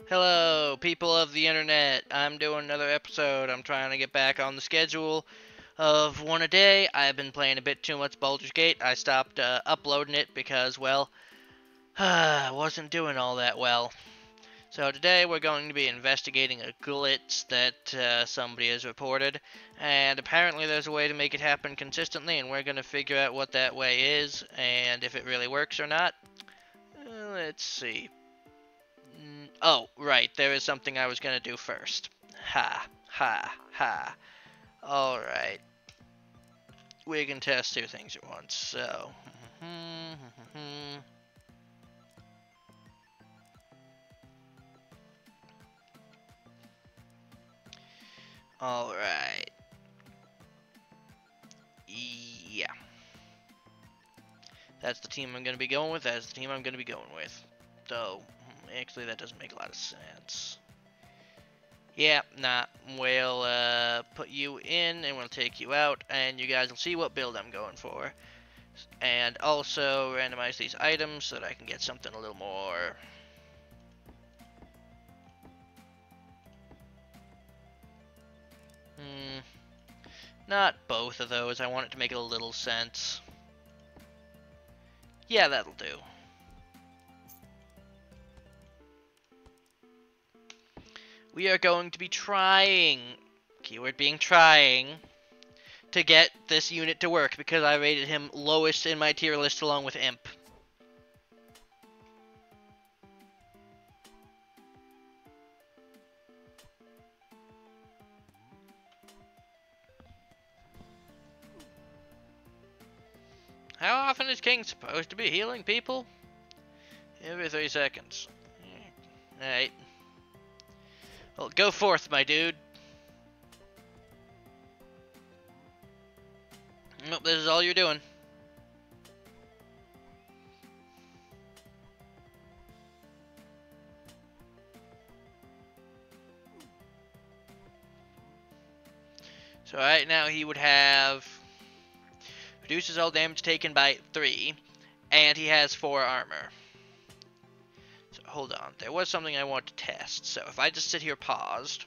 Hello, people of the internet. I'm doing another episode. I'm trying to get back on the schedule of one a day. I've been playing a bit too much Baldur's Gate. I stopped uploading it because, well, I wasn't doing all that well. So today we're going to be investigating a glitch that somebody has reported, and apparently there's a way to make it happen consistently, and we're going to figure out what that way is and if it really works or not. Let's see. Oh, right, there is something I was gonna do first. Ha, ha, ha. Alright. We can test two things at once, so. Alright. Yeah. That's the team I'm gonna be going with, that's the team I'm gonna be going with. So, actually, that doesn't make a lot of sense. Yeah, nah. We'll put you in and we'll take you out, and you guys will see what build I'm going for. And also randomize these items so that I can get something a little more. Not both of those. I want it to make a little sense. Yeah, that'll do. We are going to be trying, keyword being trying, to get this unit to work because I rated him lowest in my tier list along with Imp. How often is King supposed to be healing people? Every 3 seconds. Alright. Well, go forth, my dude. Nope, this is all you're doing. So right now he would have reduces all damage taken by 3, and he has 4 armor. So hold on, there was something I want to test. So if I just sit here paused.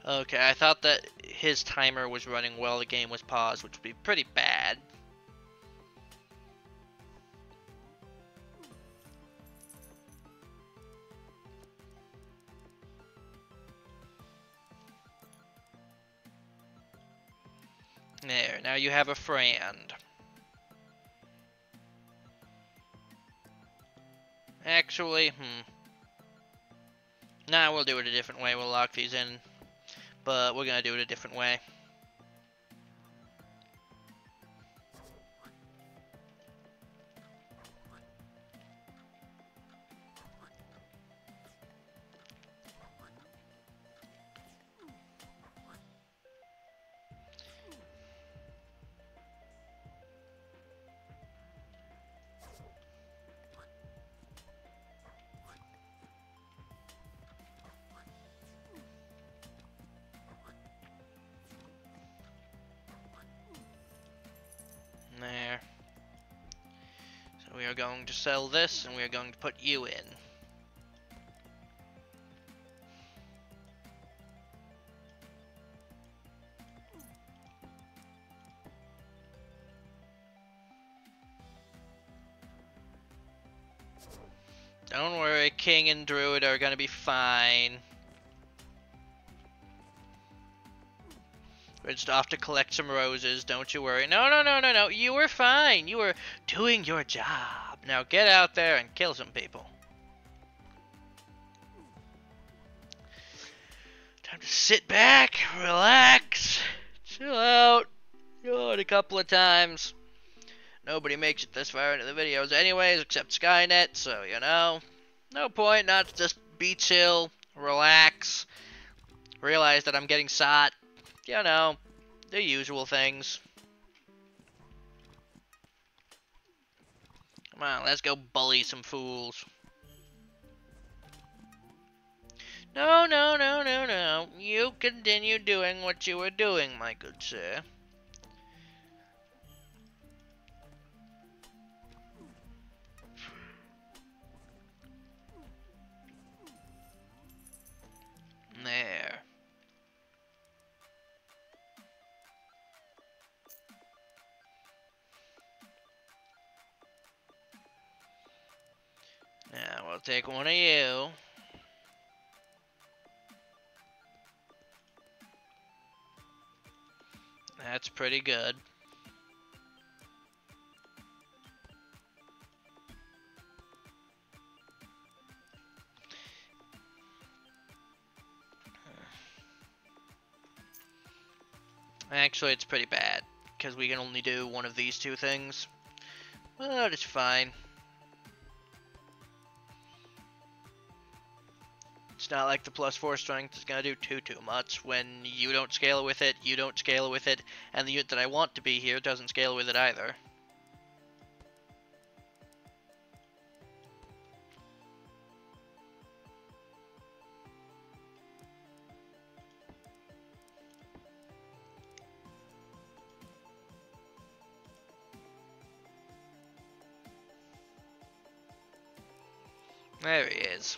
Okay, I thought that his timer was running while the game was paused, which would be pretty bad. There, now you have a friend. Actually, nah, we'll do it a different way. We'll lock these in, but we're gonna do it a different way. There. So we are going to sell this, and we are going to put you in. Don't worry, King and Druid are gonna be fine. We're just off to collect some roses, don't you worry. No, no, no, no, no, you were fine. You were doing your job. Now get out there and kill some people. Time to sit back, relax, chill out. Yawn a couple of times. Nobody makes it this far into the videos anyways, except Skynet, so, you know. No point not to just be chill, relax, realize that I'm getting sought. You know, the usual things. Come on, let's go bully some fools. No, no, no, no, no. You continue doing what you were doing, my good sir. There. Now we'll take one of you. That's pretty good. Actually, it's pretty bad, because we can only do one of these two things. But it's fine. It's not like the +4 strength is going to do too much. When you don't scale with it, you don't scale with it, and the unit that I want to be here doesn't scale with it either. There he is.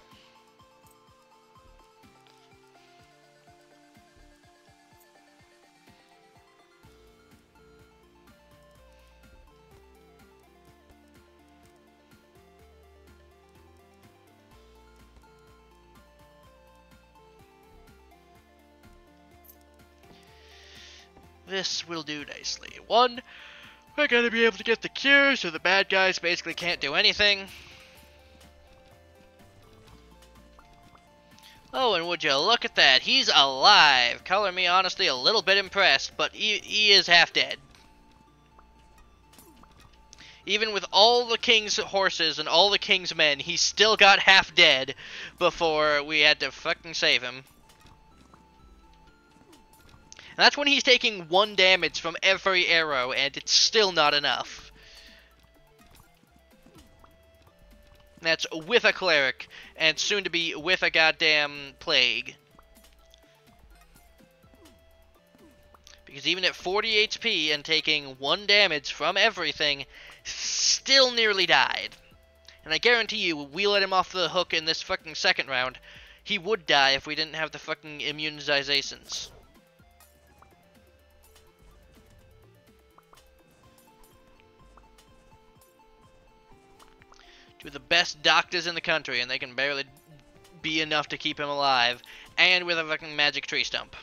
This will do nicely. One, we're going to be able to get the cure so the bad guys basically can't do anything. Oh, and would you look at that? He's alive. Color me honestly a little bit impressed, but he is half dead. Even with all the king's horses and all the king's men, he still got half dead before we had to fucking save him. And that's when he's taking 1 damage from every arrow, and it's still not enough. That's with a cleric, and soon to be with a goddamn plague. Because even at 40 HP and taking 1 damage from everything, still nearly died. And I guarantee you, we let him off the hook in this fucking second round, he would die if we didn't have the fucking immunizations. Two of the best doctors in the country, and they can barely be enough to keep him alive, and with a fucking magic tree stump.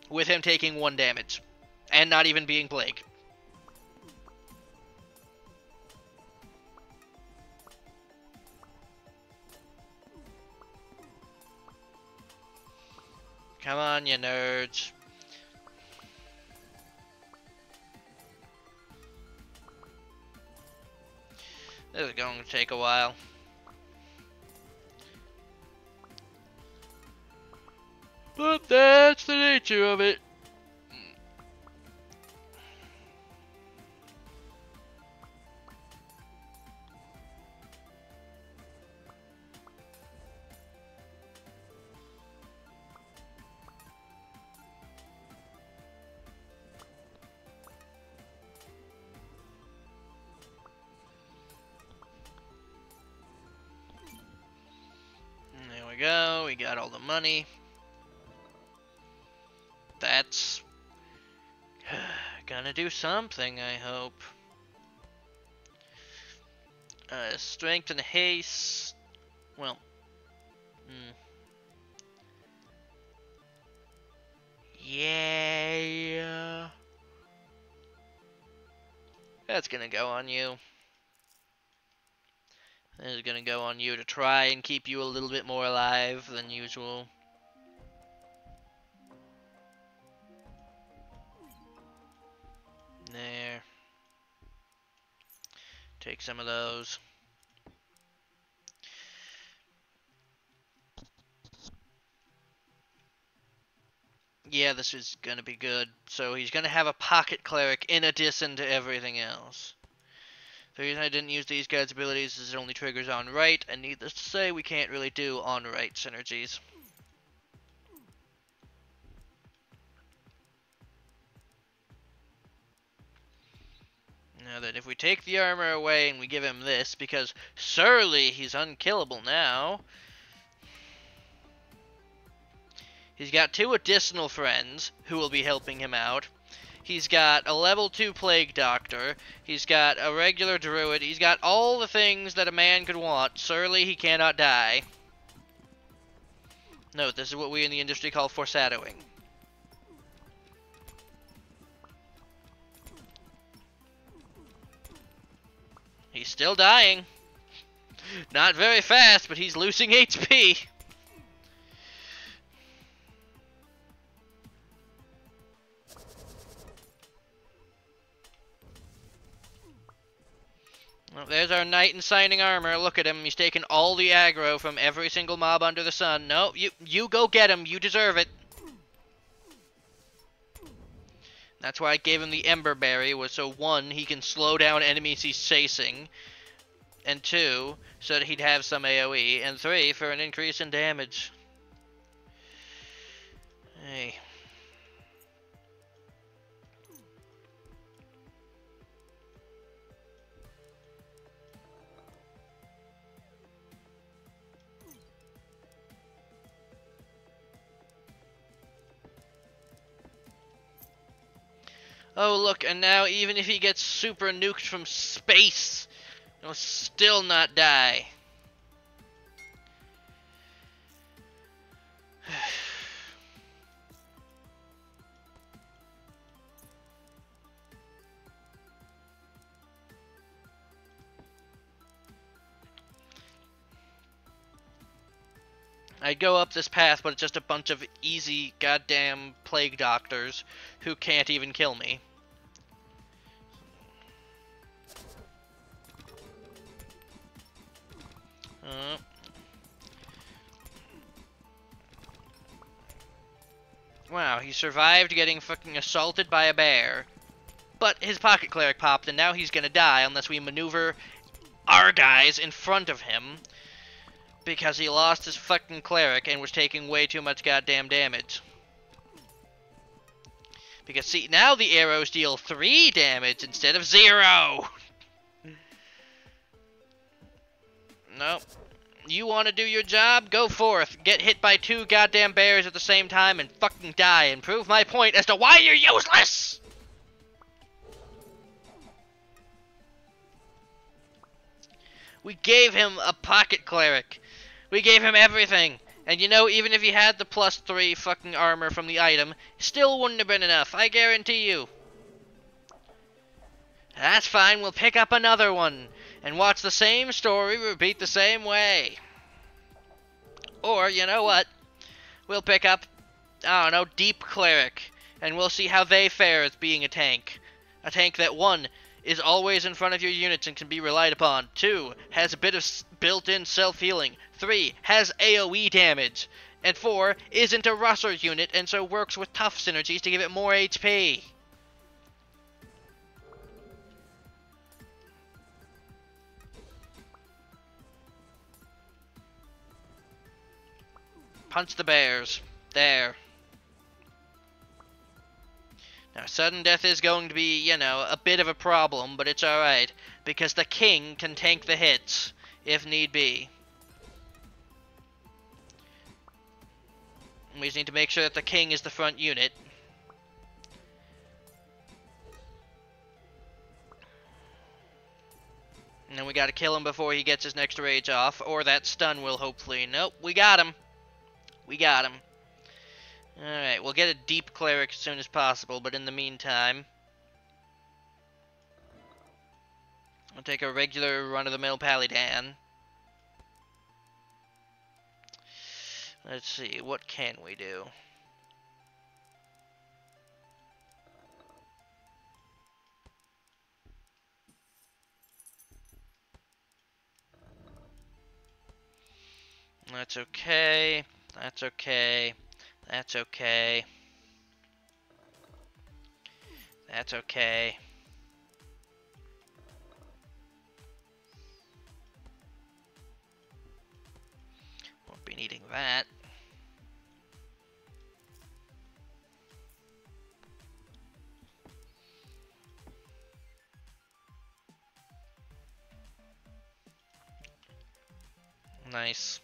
With him taking 1 damage, and not even being plagued. Come on, you nerds. This is going to take a while. But that's the nature of it. There we go, we got all the money. That's gonna do something, I hope. Strength and haste. Well, yeah. That's gonna go on you. That is gonna go on you to try and keep you a little bit more alive than usual. There. Take some of those. Yeah, this is gonna be good. So he's gonna have a pocket cleric in addition to everything else. The reason I didn't use these guys' abilities is it only triggers on right, and needless to say, we can't really do on right synergies. Now that if we take the armor away and we give him this, because surely he's unkillable now. He's got 2 additional friends who will be helping him out. He's got a level 2 Plague Doctor. He's got a regular Druid. He's got all the things that a man could want. Surely he cannot die. Note, this is what we in the industry call foreshadowing. He's still dying. Not very fast, but he's losing HP. Well, there's our knight in shining armor. Look at him. He's taking all the aggro from every single mob under the sun. No, you go get him. You deserve it. That's why I gave him the Ember Berry, was so 1, he can slow down enemies he's chasing, and 2, so that he'd have some AoE, and 3, for an increase in damage. Hey. Oh look, and now even if he gets super nuked from space, he'll still not die. I'd go up this path, but it's just a bunch of easy goddamn plague doctors who can't even kill me. Wow, he survived getting fucking assaulted by a bear. But his pocket cleric popped, and now he's gonna die unless we maneuver our guys in front of him. Because he lost his fucking cleric and was taking way too much goddamn damage. Because see, now the arrows deal 3 damage instead of 0! Nope. You want to do your job? Go forth. Get hit by 2 goddamn bears at the same time and fucking die and prove my point as to why you're useless! We gave him a pocket cleric. We gave him everything. And you know, even if he had the +3 fucking armor from the item, still wouldn't have been enough, I guarantee you. That's fine, we'll pick up another one. And watch the same story repeat the same way. Or, you know what? We'll pick up, I don't know, Deep Cleric. And we'll see how they fare as being a tank. A tank that, 1, is always in front of your units and can be relied upon. 2, has a bit of built-in self-healing. 3, has AoE damage. And 4, isn't a rusher unit and so works with tough synergies to give it more HP. Punch the bears. There. Now, sudden death is going to be, you know, a bit of a problem, but it's alright, because the king can tank the hits, if need be. We just need to make sure that the king is the front unit. And then we gotta kill him before he gets his next rage off, or that stun will hopefully... Nope, we got him. We got him. Alright, we'll get a Deep Cleric as soon as possible, but in the meantime... I'll take a regular run-of-the-mill Paladin. Let's see, what can we do? That's okay. That's okay. That's okay. That's okay. that. Nice.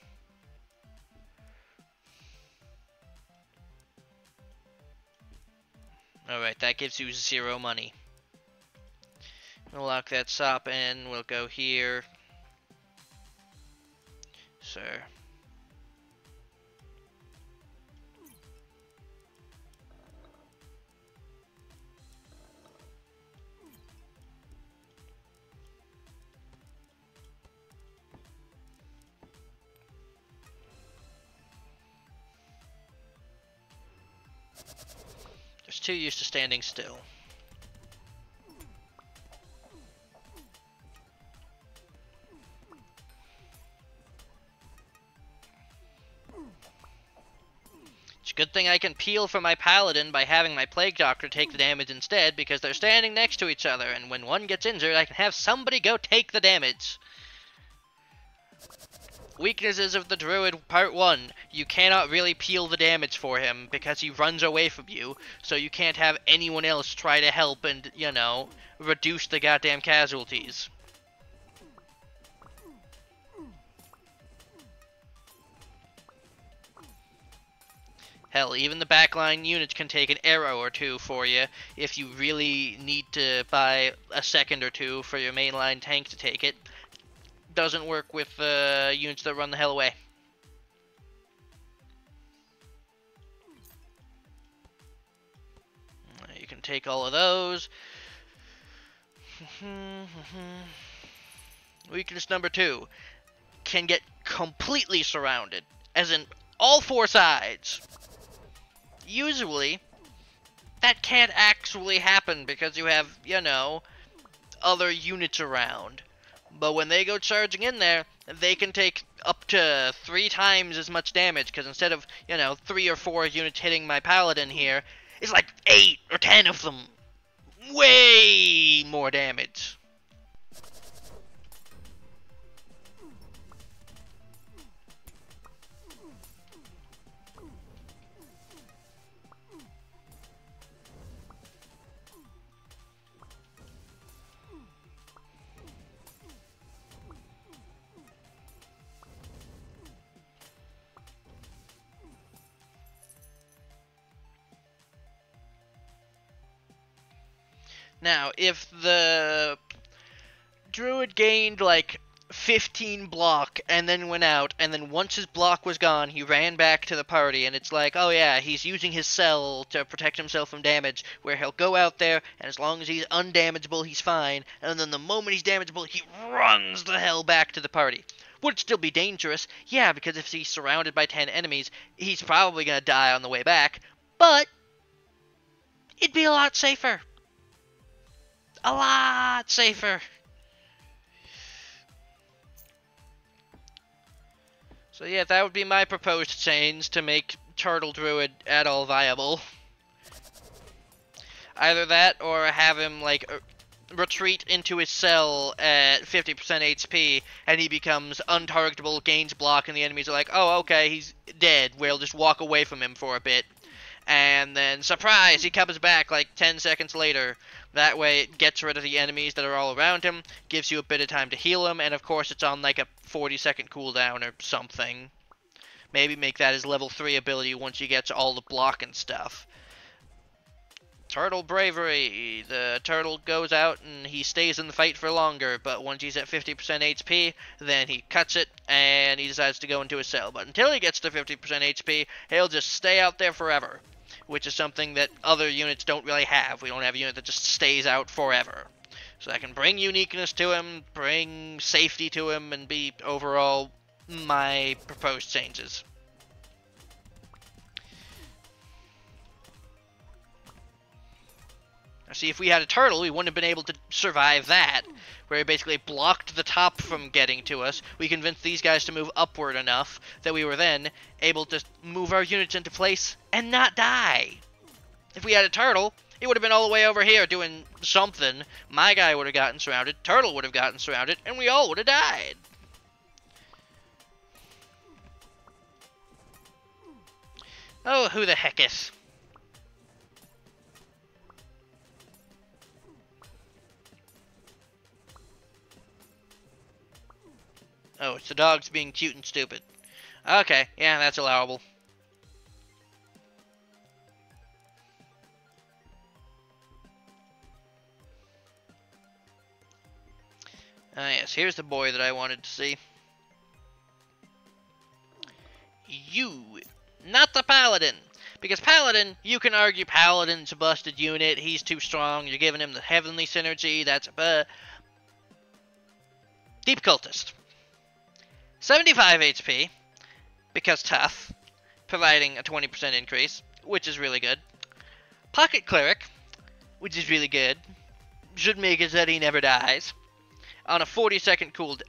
Alright, that gives you 0 money. We'll lock that shop in. We'll go here. Sir. Just too used to standing still. It's a good thing I can peel for my paladin by having my plague doctor take the damage instead, because they're standing next to each other, and when one gets injured, I can have somebody go take the damage. Weaknesses of the druid, part 1. You cannot really peel the damage for him because he runs away from you, so you can't have anyone else try to help and, you know, reduce the goddamn casualties. Hell, even the backline units can take an arrow or two for you if you really need to buy a second or two for your mainline tank to take it. Doesn't work with units that run the hell away. You can take all of those. Weakness number 2. Can get completely surrounded, as in all 4 sides. Usually, that can't actually happen because you have, you know, other units around. But when they go charging in there, they can take up to 3 times as much damage, because instead of, you know, 3 or 4 units hitting my paladin here, it's like 8 or 10 of them. Way more damage. Now, if the druid gained like 15 block and then went out, and then once his block was gone, he ran back to the party, and it's like, oh yeah, he's using his cell to protect himself from damage, where he'll go out there, and as long as he's undamageable, he's fine, and then the moment he's damageable, he runs the hell back to the party. Would it still be dangerous? Yeah, because if he's surrounded by 10 enemies, he's probably gonna die on the way back, but it'd be a lot safer. A lot safer. So yeah, that would be my proposed change to make Turtle Druid at all viable. Either that, or have him, like, retreat into his cell at 50% HP, and he becomes untargetable, gains block, and the enemies are like, oh, okay, he's dead. We'll just walk away from him for a bit. And then, surprise, he comes back, like, 10 seconds later. That way, it gets rid of the enemies that are all around him, gives you a bit of time to heal him, and of course it's on like a 40-second cooldown or something. Maybe make that his level 3 ability once he gets all the block and stuff. Turtle Bravery. The turtle goes out and he stays in the fight for longer, but once he's at 50% HP, then he cuts it and he decides to go into his cell. But until he gets to 50% HP, he'll just stay out there forever, which is something that other units don't really have. We don't have a unit that just stays out forever. So I can bring uniqueness to him, bring safety to him, and be overall my proposed changes. Now see, if we had a turtle, we wouldn't have been able to survive that, where he basically blocked the top from getting to us. We convinced these guys to move upward enough that we were then able to move our units into place and not die. If we had a turtle, it would have been all the way over here doing something. My guy would have gotten surrounded, turtle would have gotten surrounded, and we all would have died. Oh, who the heck is? Oh, it's the dogs being cute and stupid. Okay, yeah, that's allowable. Yes, here's the boy that I wanted to see. You, not the Paladin. Because Paladin, you can argue Paladin's a busted unit, he's too strong, you're giving him the heavenly synergy, that's Deep Cultist. 75 HP, because tough, providing a 20% increase, which is really good. Pocket Cleric, which is really good, should make it that he never dies, on a 40-second cooldown.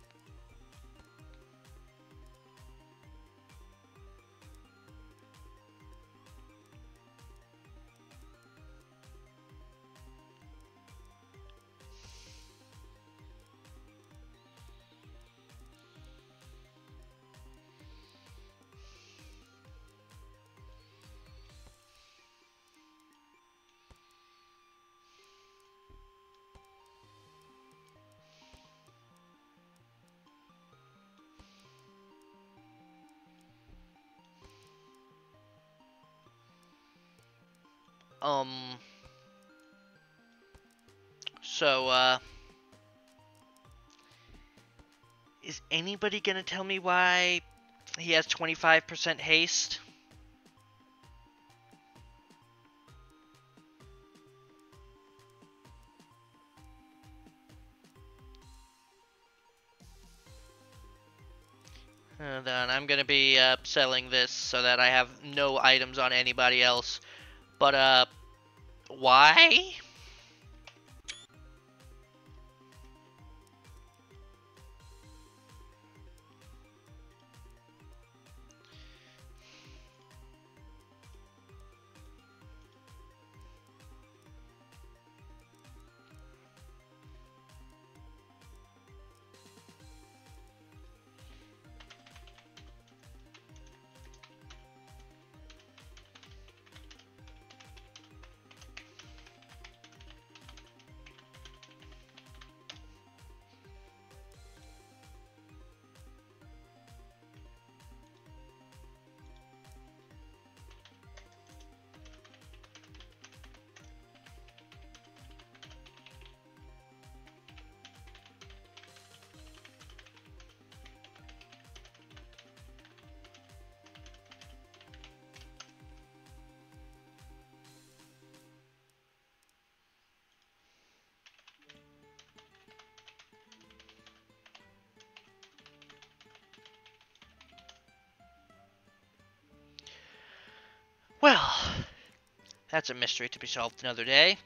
So, is anybody gonna tell me why he has 25% haste? Then I'm gonna be selling this so that I have no items on anybody else. But, why? Well, that's a mystery to be solved another day.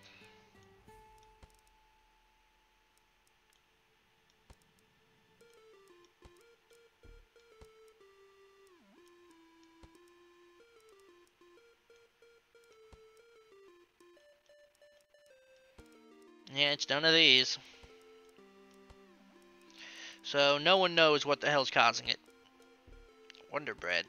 Yeah, it's none of these. So no one knows what the hell's causing it. Wonder Bread.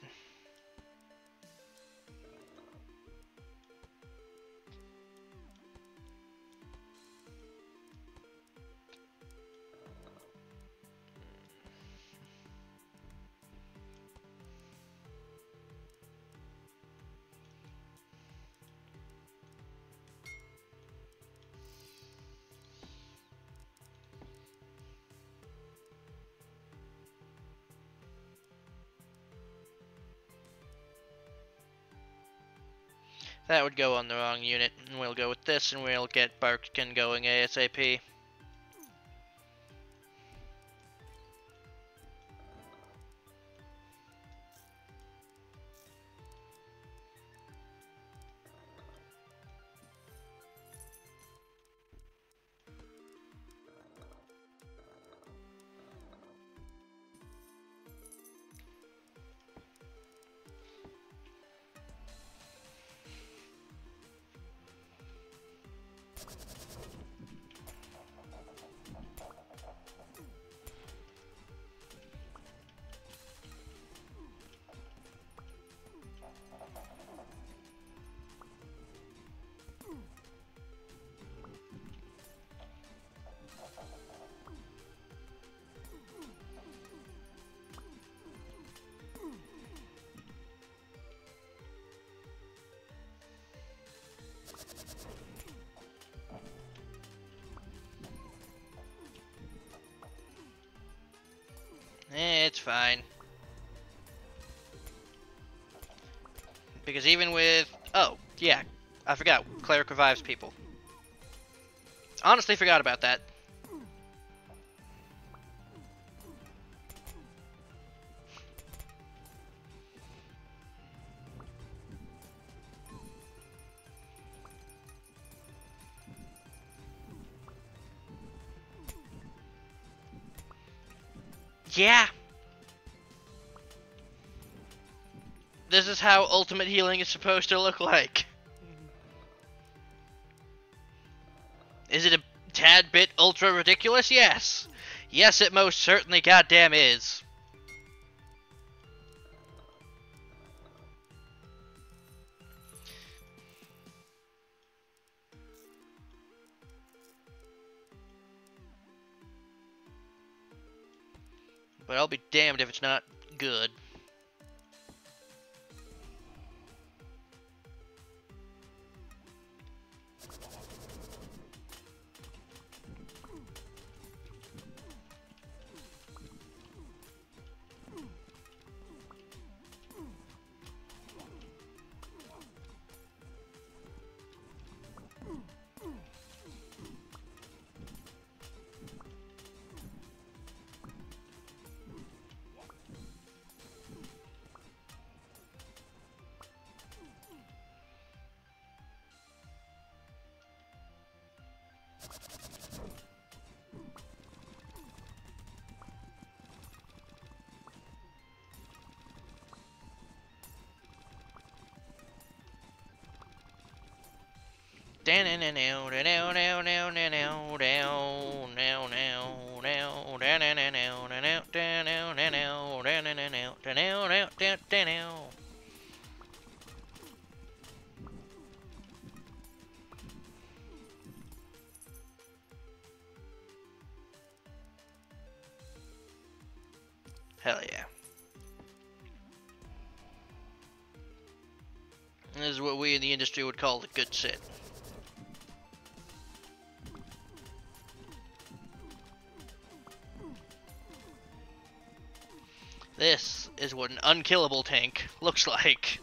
That would go on the wrong unit, and we'll go with this, and we'll get Barkkin going ASAP. fine. Because even with... Oh, yeah. I forgot. Cleric revives people. Honestly forgot about that. Yeah. This is how ultimate healing is supposed to look like. Is it a tad bit ultra ridiculous? Yes. Yes, it most certainly goddamn is. But I'll be damned if it's not good. Hell yeah. This is what we in the industry would call a good sit. This is what an unkillable tank looks like.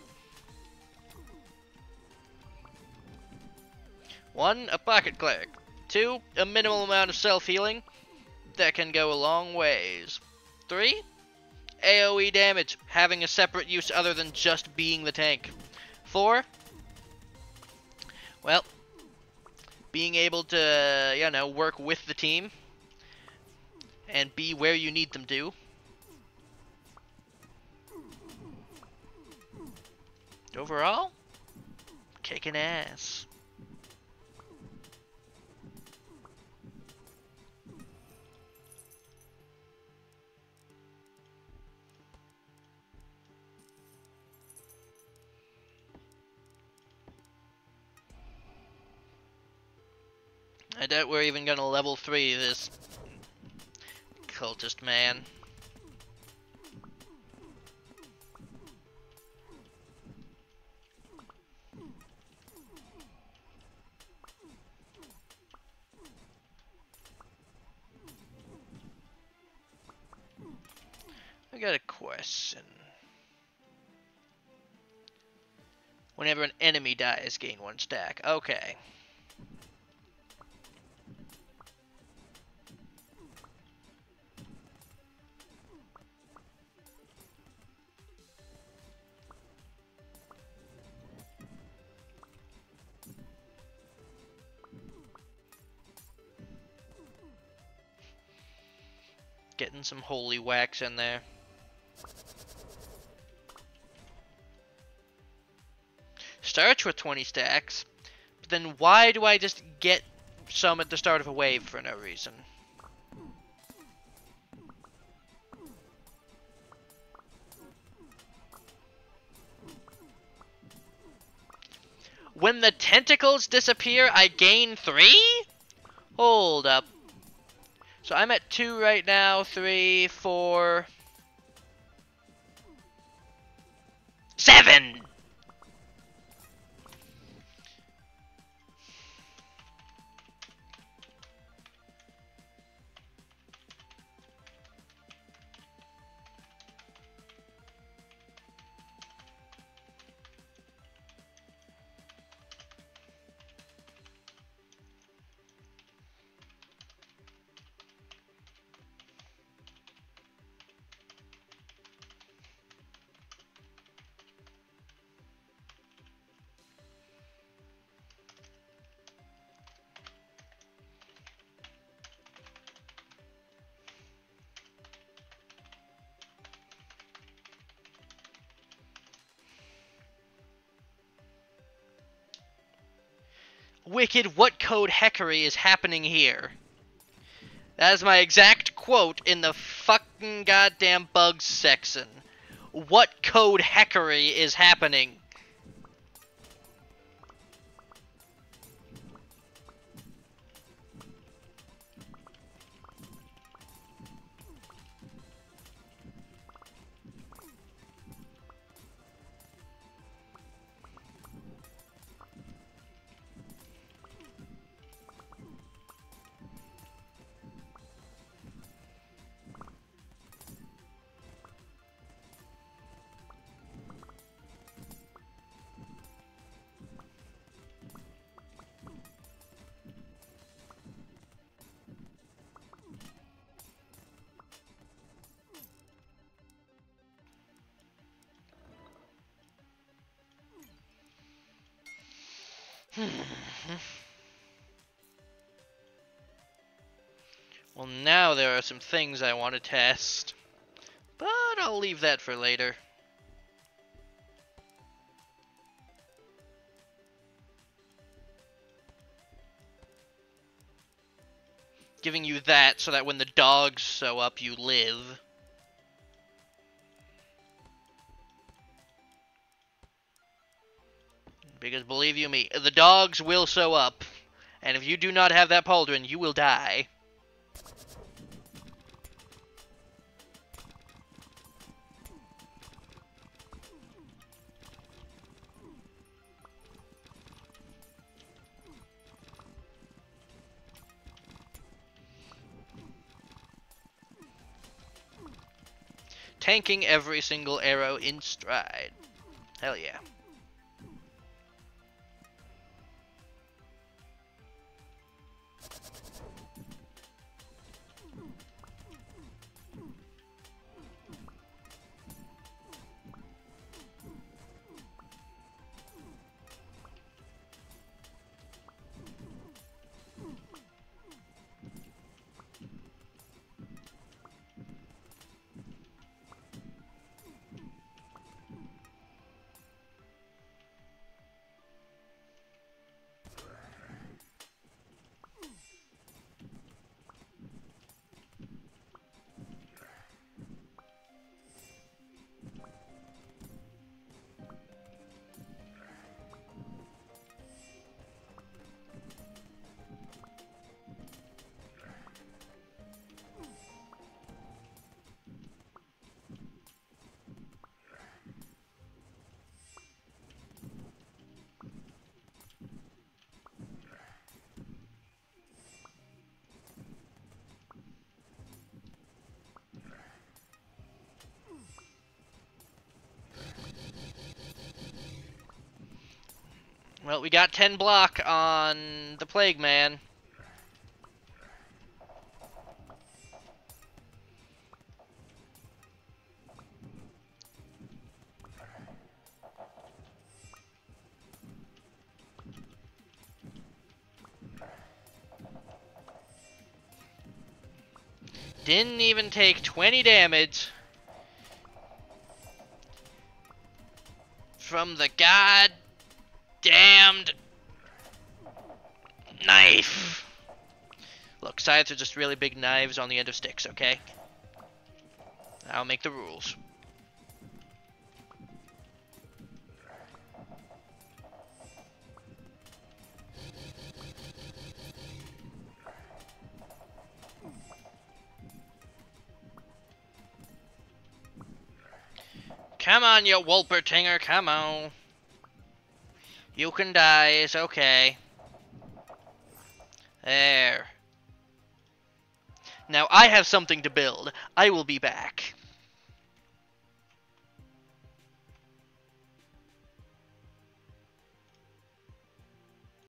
1. A pocket cleric. 2. A minimal amount of self-healing that can go a long ways. 3. AoE damage, having a separate use other than just being the tank. 4. Well, being able to, you know, work with the team and be where you need them to. Overall, kicking ass. I doubt we're even gonna level 3 this cultist man. I got a question. Whenever an enemy dies, gain 1 stack. Okay. Getting some holy wax in there. Starts with 20 stacks, but then why do I just get some at the start of a wave for no reason? When the tentacles disappear, I gain 3? Hold up. So I'm at 2 right now, 3, 4... 7! Wicked, what code heckery is happening here? That is my exact quote in the fucking goddamn bugs section. What code heckery is happening? Well, now there are some things I want to test, but I'll leave that for later. Giving you that so that when the dogs show up, you live. Because believe you me, the dogs will show up. And if you do not have that pauldron, you will die. Tanking every single arrow in stride. Hell yeah. Well, we got 10 block on the Plague Man. Didn't even take 20 damage from the goddamned knife. Look, scythes are just really big knives on the end of sticks, okay? I'll make the rules. Come on, you Wolpertinger, come on. You can die, it's okay. There. Now I have something to build. I will be back.